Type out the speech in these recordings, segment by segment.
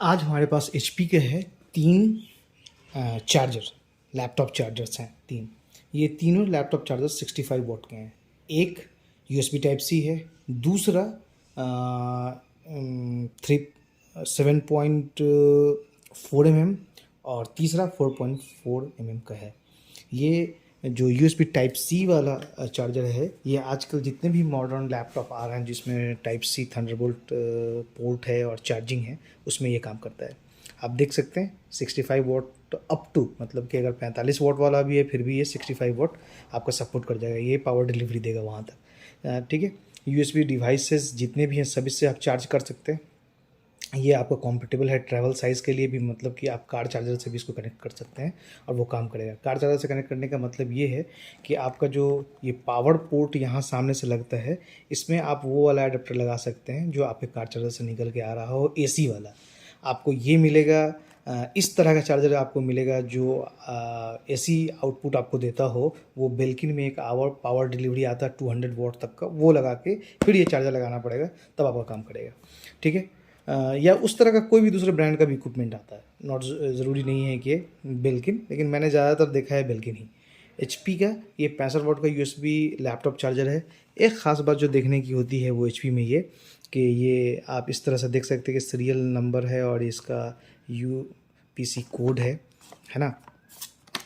आज हमारे पास एचपी के हैं 3 चार्जर, लैपटॉप चार्जर्स हैं 3। ये तीनों लैपटॉप चार्जर 65 वॉट के हैं। एक यूएसबी टाइप सी है, दूसरा 7.4 mm और तीसरा 4.4 mm का है। ये जो यूएसबी टाइप सी वाला चार्जर है, ये आजकल जितने भी मॉडर्न लैपटॉप आ रहे हैं जिसमें टाइप सी थंडरबोल्ट पोर्ट है और चार्जिंग है, उसमें ये काम करता है। आप देख सकते हैं 65 वॉट अप टू, मतलब कि अगर 45 वॉट वाला भी है फिर भी ये 65 वॉट आपका सपोर्ट कर जाएगा। ये पावर डिलीवरी देगा वहाँ तक, ठीक है। यूएसबी डिवाइसेस जितने भी हैं सभी से आप चार्ज कर सकते हैं। ये आपका कॉम्पेटेबल है ट्रैवल साइज़ के लिए भी, मतलब कि आप कार चार्जर से भी इसको कनेक्ट कर सकते हैं और वो काम करेगा। कार चार्जर से कनेक्ट करने का मतलब ये है कि आपका जो ये पावर पोर्ट यहाँ सामने से लगता है, इसमें आप वो वाला एडाप्टर लगा सकते हैं जो आपके कार चार्जर से निकल के आ रहा हो, एसी वाला। आपको ये मिलेगा, इस तरह का चार्जर आपको मिलेगा जो एसी आउटपुट आपको देता हो। वो बेल्किन में एक पावर डिलीवरी आता है 200 वॉट तक का, वो लगा के फिर ये चार्जर लगाना पड़ेगा, तब आपका काम करेगा, ठीक है। या उस तरह का कोई भी दूसरे ब्रांड का भी इक्विपमेंट आता है, नॉट ज़रूरी नहीं है कि बेल्किन, लेकिन मैंने ज़्यादातर देखा है बेल्किन ही। एचपी का ये 65 वॉट का यूएसबी लैपटॉप चार्जर है। एक ख़ास बात जो देखने की होती है वो एचपी में ये कि ये आप इस तरह से देख सकते हैं कि सीरियल नंबर है और इसका यूपीसी कोड है ना।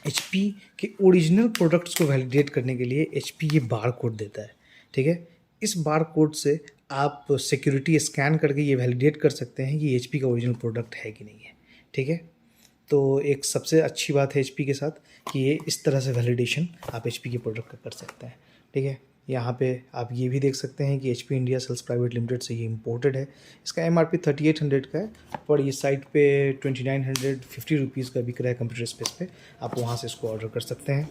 एचपी के ओरिजिनल प्रोडक्ट्स को वैलिडेट करने के लिए एचपी ये बार कोड देता है, ठीक है। इस बार कोड से आप सिक्योरिटी स्कैन करके ये वैलिडेट कर सकते हैं कि एचपी का ओरिजिनल प्रोडक्ट है कि नहीं है, ठीक है। तो एक सबसे अच्छी बात है एचपी के साथ कि ये इस तरह से वैलिडेशन आप एचपी के प्रोडक्ट का कर सकते हैं, ठीक है। यहाँ पे आप ये भी देख सकते हैं कि HP India sales private limited से ये इंपोर्टेड है। इसका एमआरपी 3800 का है, पर ये साइट पे 2950 रुपीज़ का बिक रहा है कंप्यूटर स्पेस पे। आप वहाँ से इसको ऑर्डर कर सकते हैं।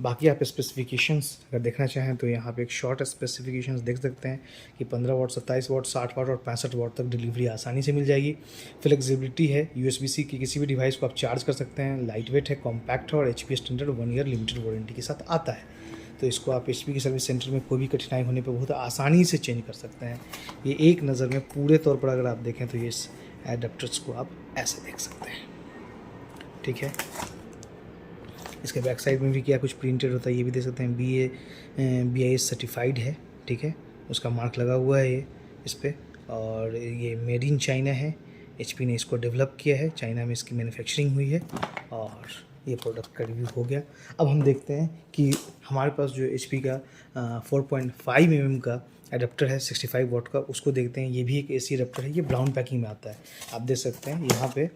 बाकी आप स्पेसिफिकेशंस अगर देखना चाहें तो यहाँ पे एक शॉर्ट स्पेसिफिकेशंस देख सकते हैं कि 15 वॉट, 27 वॉट, 60 वॉट और 65 वॉट तक डिलीवरी आसानी से मिल जाएगी। फ्लेक्सिबिलिटी है, USB-C की किसी भी डिवाइस को आप चार्ज कर सकते हैं। लाइट वेट है, कॉम्पैक्ट है और HP standard 1 year limited warranty के साथ आता है। तो इसको आप एचपी के सर्विस सेंटर में कोई भी कठिनाई होने पर बहुत आसानी से चेंज कर सकते हैं। ये एक नज़र में पूरे तौर पर अगर आप देखें तो ये इस एडाप्टर्स को आप ऐसे देख सकते हैं, ठीक है। इसके बैक साइड में भी क्या कुछ प्रिंटेड होता है ये भी देख सकते हैं। BIS सर्टिफाइड है, ठीक है, उसका मार्क लगा हुआ है ये इस पर, और ये मेड इन चाइना है। एचपी ने इसको डेवलप किया है, चाइना में इसकी मैन्युफैक्चरिंग हुई है और ये प्रोडक्ट का रिव्यू हो गया। अब हम देखते हैं कि हमारे पास जो एचपी का 4.5 mm का एडाप्टर है 65 वॉट का, उसको देखते हैं। ये भी एक एसी एडाप्टर है, ये ब्राउन पैकिंग में आता है। आप देख सकते हैं यहाँ पे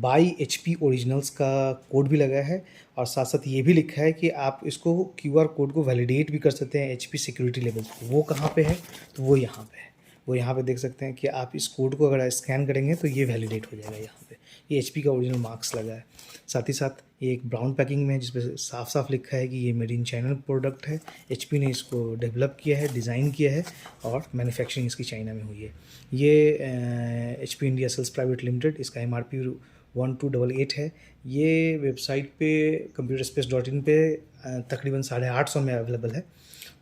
बाई एचपी ओरिजिनल्स का कोड भी लगा है और साथ साथ ये भी लिखा है कि आप इसको QR कोड को वैलिडेट भी कर सकते हैं एचपी सिक्योरिटी लेवल पे। वो कहाँ पे है? तो वो यहाँ पे है। वो यहाँ पे देख सकते हैं कि आप इस कोड को अगर स्कैन करेंगे तो ये वैलिडेट हो जाएगा। यहाँ पे ये एचपी का ओरिजिनल मार्क्स लगा है। साथ ही साथ ये एक ब्राउन पैकिंग में है जिस पर साफ साफ लिखा है कि ये मेड इन चाइना प्रोडक्ट है। एचपी ने इसको डेवलप किया है, डिज़ाइन किया है और मैन्युफैक्चरिंग इसकी चाइना में हुई है। ये HP India sales private limited, इसका MRP 1288 है। ये वेबसाइट पे computerspace.in पे तकरीबन 850 में अवेलेबल है।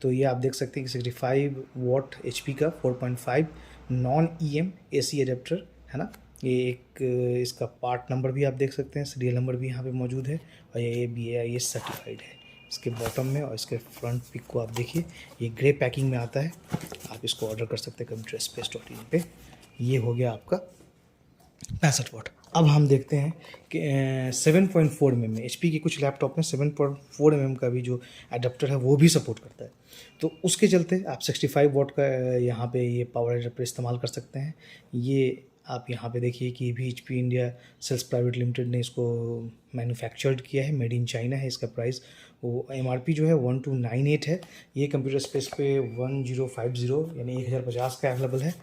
तो ये आप देख सकते हैं कि 65 वॉट एचपी का 4.5 नॉन EM AC एडेप्टर है ना। ये एक इसका पार्ट नंबर भी आप देख सकते हैं, सीरियल नंबर भी यहाँ पे मौजूद है और ये BIS सर्टिफाइड है इसके बॉटम में। और इसके फ्रंट पिक को आप देखिए, ये ग्रे पैकिंग में आता है। आप इसको ऑर्डर कर सकते हैं computerspace.in पे। ये हो गया आपका 65 वॉट। अब हम देखते हैं कि 7.4 mm एचपी की कुछ लैपटॉप में 7.4 mm का भी जो एडाप्टर है वो भी सपोर्ट करता है। तो उसके चलते आप 65 वॉट का यहाँ पे ये पावर एडाप्टर इस्तेमाल कर सकते हैं। ये आप यहाँ पे देखिए कि भी HP India sales private limited ने इसको मैन्युफैक्चर्ड किया है, मेड इन चाइना है। इसका प्राइस वो MRP जो है 1298 है। ये कंप्यूटर स्पेस पे 1050 यानी 1050 का अवेलेबल है।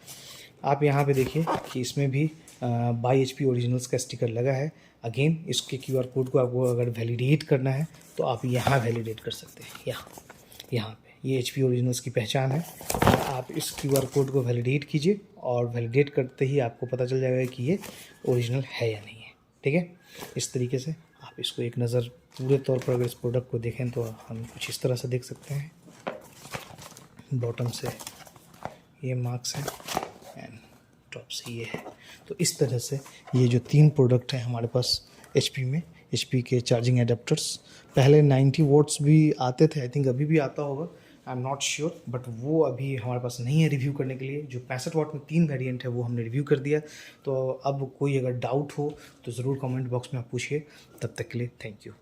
आप यहाँ पे देखिए कि इसमें भी बाई एचपी ओरिजिनल्स का स्टिकर लगा है। अगेन इसके QR कोड को आपको अगर वैलिडेट करना है तो आप यहाँ वैलिडेट कर सकते हैं। यहाँ पे ये एचपी ओरिजिनल्स की पहचान है। आप इस QR कोड को वैलिडेट कीजिए और वैलिडेट करते ही आपको पता चल जाएगा कि ये ओरिजिनल है या नहीं है, ठीक है। इस तरीके से आप इसको एक नज़र पूरे तौर पर अगर इस प्रोडक्ट को देखें तो हम कुछ इस तरह से देख सकते हैं। बॉटम से ये मार्क्स हैं एंड टॉप से ये है। तो इस तरह से ये जो 3 प्रोडक्ट हैं हमारे पास HP में, HP के चार्जिंग एडेप्टर्स। पहले 90 वोट्स भी आते थे, आई थिंक अभी भी आता होगा, I am not sure, but वो अभी हमारे पास नहीं है रिव्यू करने के लिए। जो 65 वाट में 3 वेरिएंट है वो हमने रिव्यू कर दिया। तो अब कोई अगर डाउट हो तो ज़रूर कमेंट बॉक्स में आप पूछिए। तब तक के लिए थैंक यू।